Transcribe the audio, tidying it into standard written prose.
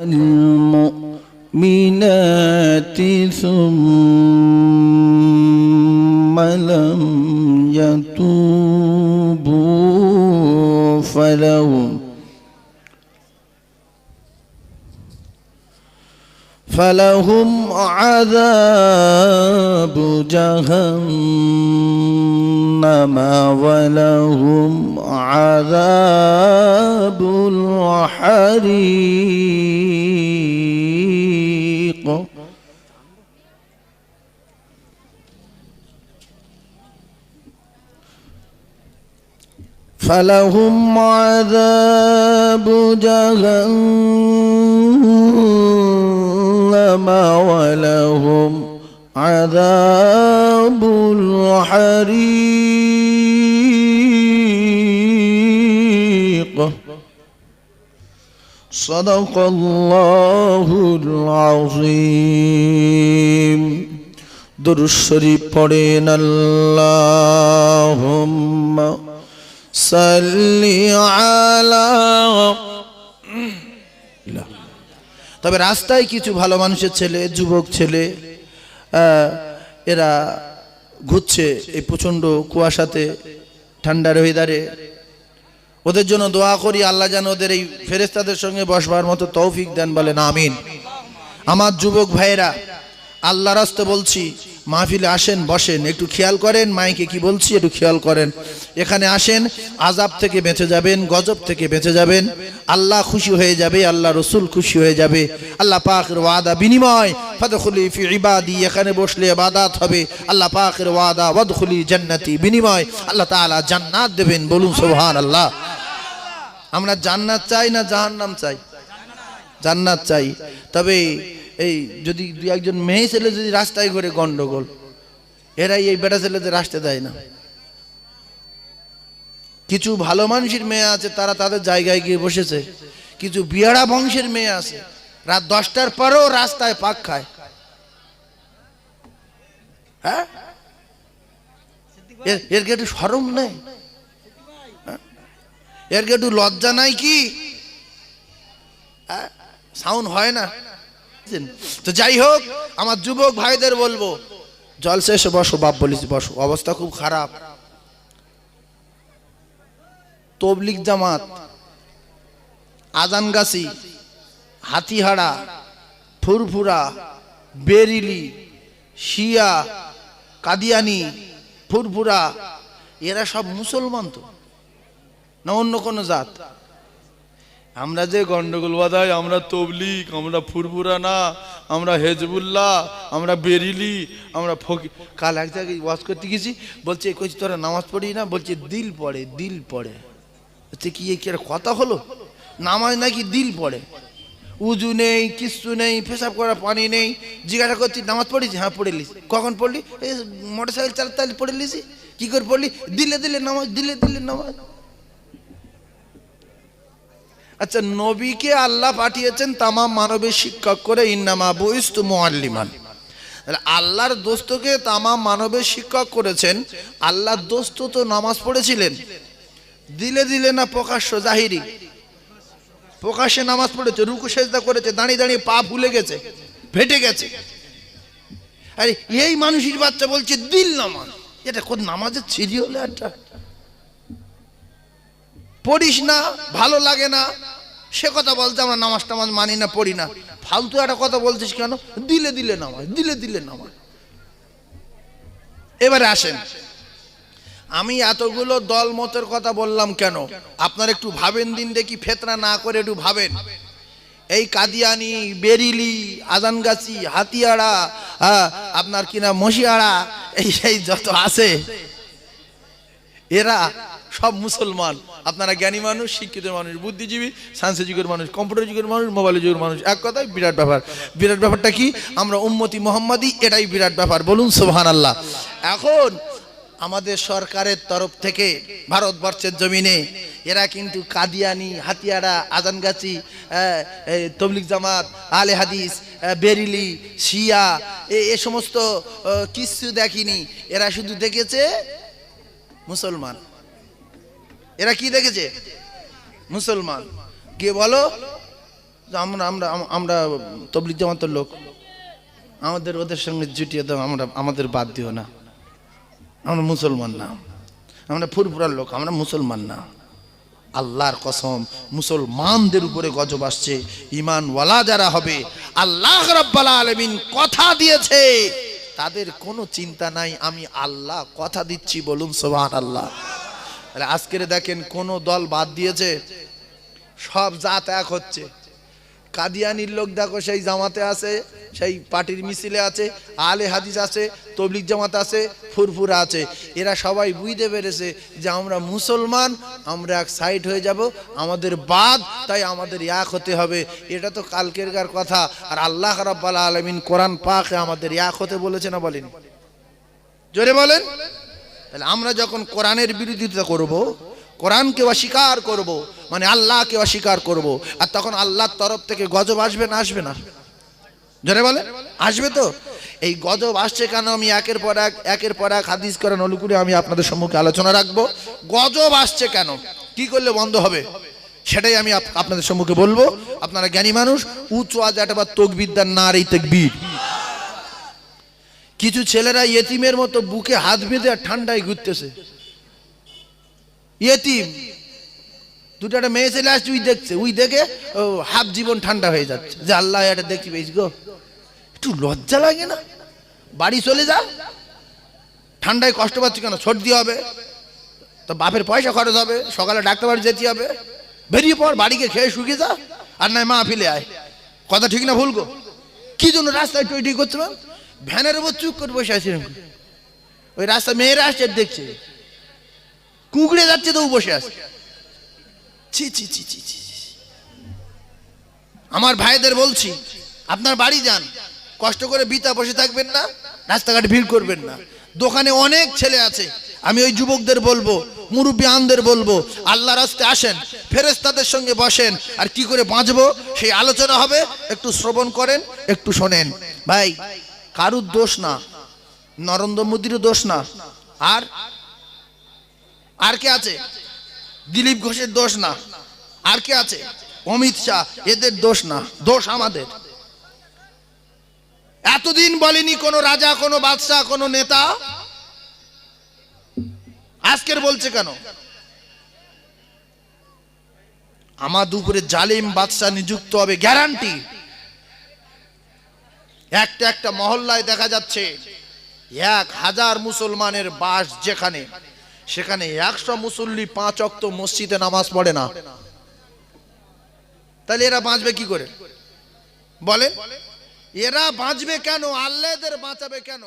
المؤمنات ثم لم يتوبوا فلهم عذاب جهنم ولهم عذاب الحريق فلهم عذاب جهنم ولهم عذاب الحريق صدق الله العظيم درود شريف পড়েন আল্লাহুম্মা সাল্লি আলা। তবে রাস্তায় কিছু ভালো মানুষের ছেলে, যুবক ছেলে, এরা ঘুরছে এই প্রচন্ড কুয়াশাতে, ঠান্ডার ওয়েদারে। ওদের জন্য দোয়া করি, আল্লাহ যেন ওদের এই ফেরেশতাদের সঙ্গে বসবার মতো তৌফিক দেন, বলেন আমিন। আমার যুবক ভাইয়েরা, আল্লাহর রাস্তে বলছি, মাহফিলে আসেন, বসেন, একটু খেয়াল করেন মাইকে কি বলছি, একটু খেয়াল করেন। এখানে আসেন, আযাব থেকে বেঁচে যাবেন, গজব থেকে বেঁচে যাবেন, আল্লাহ খুশি হয়ে যাবে, আল্লাহ রসুল খুশি হয়ে যাবে। আল্লাহ পাকের ওয়াদা বিনিময়, ফাদখুলি ফি ইবাদি, এখানে বসলে ইবাদত হবে। আল্লাহ পাকের ওয়াদা ওয়াদখুলি জান্নাতি, বিনিময় আল্লাহ তাআলা জান্নাত দেবেন, বলুন সুবহানাল্লাহ। আমরা জান্নাত চাই না জাহান্নাম চাই? জান্নাত চাই। তবে এই যদি দুই একজন মেয়ে ছেলে যদি রাস্তায় ঘুরে গন্ডগোল, এরাই এই বেটা ছেলেদের রাস্তা দেয় না। কিছু ভালো মানুষের মেয়ে আছে, তারা তাদের জায়গায় গিয়ে বসেছে। কিছু বিয়াড়া বংশের মেয়ে আছে, রাত 10টার পরেও রাস্তায় পাক খায়। হ্যাঁ, এর কি একটু শরম নেই? এর কি একটু লজ্জা নাই কি? সাউন্ড হয় না। তো যাই হোক, আমার যুবক ভাইদের বলবো, জলসা এসে বসো, বাপ বলিস বসো, অবস্থা খুব খারাপ। তবলিগ জামাত, আজানগাছি, হাতিহারা, ফুরফুরা, বেরিলি, শিয়া, কাদিয়ানি, ফুরফুরা, এরা সব মুসলমান তো না অন্য কোনো জাত? আমরা যে গন্ডগোল বাধাই, আমরা তবলিগ, আমরা ফুরফুরা না, আমরা হেজবুল্লাহ, আমরা বেরিলি, আমরা ফকির। কাল এক জায়গায় ওয়াজ করতে গেছি, বলছে কইছি তোরা নামাজ পড়ি না? বলছে দিল পড়ে, দিল পড়ে। বলছে কি একটা কথা হলো? নামাজ নাকি দিল পড়ে? উজু নেই, কিচ্ছু নেই, পেশাব করার পানি নেই। জিজ্ঞাসা করছি নামাজ পড়েছি? হ্যাঁ পড়ে লিস। কখন পড়লি? এই মোটর সাইকেল চালাতে পড়ে লিসি। কি করে পড়লি? দিলে দিলে নামাজ, দিলে দিলে নামাজ। আচ্ছা, নবীকে আল্লাহ পাঠিয়েছেন তামাম মানবের শিক্ষক করে, ইন্নামা বুইস্তু মুআল্লিমান। আল্লাহর দোস্তকে তামাম মানবের শিক্ষক করেছেন। আল্লাহর দোস্ত তো নামাজ পড়েছিলেন, দিলে দিলে না প্রকাশ্য জাহিরি? প্রকাশ্যে নামাজ পড়েছে, রুকু সেজদা করেছে, দাঁড়িয়ে দাঁড়িয়ে পা ভুলে গেছে, ফেটে গেছে। আরে এই মানুষের বাচ্চা বলছে দিল নামাজ। এটা কোন নামাজের ছিরি হলে? একটা পড়িস না, ভালো লাগে না, সে কথা বলতে আমরা নামাজ টামাজ মানি না, পড়ি না। ফালতু একটা কথা বলছিস কেন? দিলে দিলে নামাজ, দিলে দিলে নামাজ। এবারে আসেন, আমি এতগুলো দল মতের কথা বললাম কেন? আপনারা একটু ভাবেন দিন দেখি, ফেতনা না করে একটু ভাবেন। এই কাদিয়ানি, বেরিলি, আজানগাছি, হাতিয়াড়া, আপনার কিনা মশিয়াড়া, এই সেই যত আছে, এরা সব মুসলমান। আপনারা জ্ঞানী মানুষ, শিক্ষিত মানুষ, বুদ্ধিজীবী, সায়েন্স যুগের মানুষ, কম্পিউটার যুগের মানুষ, মোবাইল যুগের মানুষ। এক কথায় বিরাট ব্যাপার। বিরাট ব্যাপারটা কি? আমরা উম্মতি মুহাম্মাদি, এটাই বিরাট ব্যাপার, বলুন সুবহানাল্লাহ। এখন আমাদের সরকারের তরফ থেকে ভারতবর্ষের জমিনে এরা কিন্তু কাদিয়ানি, হাতিয়াড়া, আজানগাছি, তবলিগ জামাত, আলে হাদিস, বেরিলি, শিয়া, এ সমস্ত কিছু দেখিনি। এরা শুধু দেখেছে মুসলমান। এরা কি দেখেছে? মুসলমান। কে বলো? আমরা আমরা আমরা তবলিগ জামাতের লোক, আমাদের ওদের সঙ্গে জুটিয়ে দাও, আমাদের বাদ দিও না, আমরা মুসলমান না, আমরা ফুরফুরার লোক, আমরা মুসলমান না। আল্লাহর কসম, মুসলমানদের উপরে গজব আসছে। ঈমানওয়ালা যারা হবে, আল্লাহ রাব্বুল আলামিন কথা দিয়েছে, তাদের কোনো চিন্তা নাই, আমি আল্লাহ কথা দিচ্ছি, বলুন সুবহানাল্লাহ। তাহলে আজকের দেখেন কোন দল বাদ দিয়েছে, সব জাত এক হচ্ছে। কাদিয়ানির লোক দেখো সেই জামাতে আছে, সেই পার্টির মিছিলে আছে, আলে হাদিস আছে, তবলিগ জামাত আছে, ফুরফুরা আছে। এরা সবাই বুঝতে পেরেছে যে আমরা মুসলমান, আমরা এক সাইড হয়ে যাব, আমাদের বাদ, তাই আমাদের এক হতে হবে। এটা তো কালকেরকার কথা। আর আল্লাহ রাব্বুল আলামিন কোরআন পাকে আমাদের এক হতে বলেছে না বলেন? জোরে বলেন। তাহলে আমরা যখন কোরআনের বিরোধিতা করব, কোরআনকে অস্বীকার করব, মানে আল্লাহকে অস্বীকার করব, আর তখন আল্লাহর তরফ থেকে গজব আসবে না আসবে না? জোরে বলে আসবে তো। এই গজব আসছে কেন, আমি একের পর এক হাদিস করে নলুকুরে আমি আপনাদের সম্মুখে আলোচনা রাখবো। গজব আসছে কেন, কি করলে বন্ধ হবে, সেটাই আমি আপনাদের সম্মুখে বলবো। আপনারা জ্ঞানী মানুষ, উঁচু আজ একটা তকবীর দেন, না এই তাকবীর। কিছু ছেলেরা ইয়েতিমের মতো বুকে হাত বেঁধে আর ঠান্ডায় ঘুরতেছে। ইয়েতিম দুটো একটা মেয়ে ছেলে আসছে, উই দেখছে, উই দেখে হাফ জীবন ঠান্ডা হয়ে যাচ্ছে, যে আল্লাহ এটা দেখতে পেয়েছি গো, একটু লজ্জা লাগে না? বাড়ি চলে যা, ঠান্ডায় কষ্ট পাচ্ছি কেন, সর্দি হবে তো বাপের পয়সা খরচ হবে, সকালে ডাক্তার বাড়ি যেতে হবে, বেরিয়ে পর, বাড়িকে খেয়ে শুকিয়ে যা, আর নয় মাহফিলে আয়। কথা ঠিক না ভুল গো? কি জন্য রাস্তায় টই করছে? ভ্যানের উপর চুপ করে বসে আছে, ওই রাস্তা মেয়েরা আসছে দেখছে, কুকুরে যাচ্ছে তো বসে আছে। ছি ছি ছি ছি ছি। আমার ভাইদের বলছি, আপনার বাড়ি যান, কষ্ট করে বিতা বসে থাকবেন না, রাস্তাঘাটে ভিড় করবেন না। দোকানে অনেক ছেলে আছে, আমি ওই যুবকদের বলবো, মুরব্বিয়ানদের বলবো, আল্লাহর রাস্তায় আসেন, ফেরেশতাদের সঙ্গে বসেন, আর কি করে বাঁচবো সেই আলোচনা হবে, একটু শ্রবণ করেন, একটু শোনেন। ভাই, কারুর দোষ না, নরেন্দ্র মোদীর দোষ না, আর কে আছে, দিলীপ ঘোষের দোষ না, আর কে আছে, অমিত শাহ, এদের দোষ না, দোষ আমাদের। এতদিন বলেনি কোন রাজা, কোন বাদশাহ, কোন নেতা, আজকের বলছে কেন? আমাদের উপরে জালিম বাদশাহ নিযুক্ত হবে, গ্যারান্টি। একটা মহল্লায় দেখা যাচ্ছে 1000 মুসলমানের বাস, যেখানে সেখানে 100 মুসল্লি 5 ওয়াক্ত মসজিদে নামাজ পড়ে না। তাহলে এরা বাঁচবে কি করে বলেন? এরা বাঁচবে কেন? আল্লাহ এদের বাঁচাবে কেন?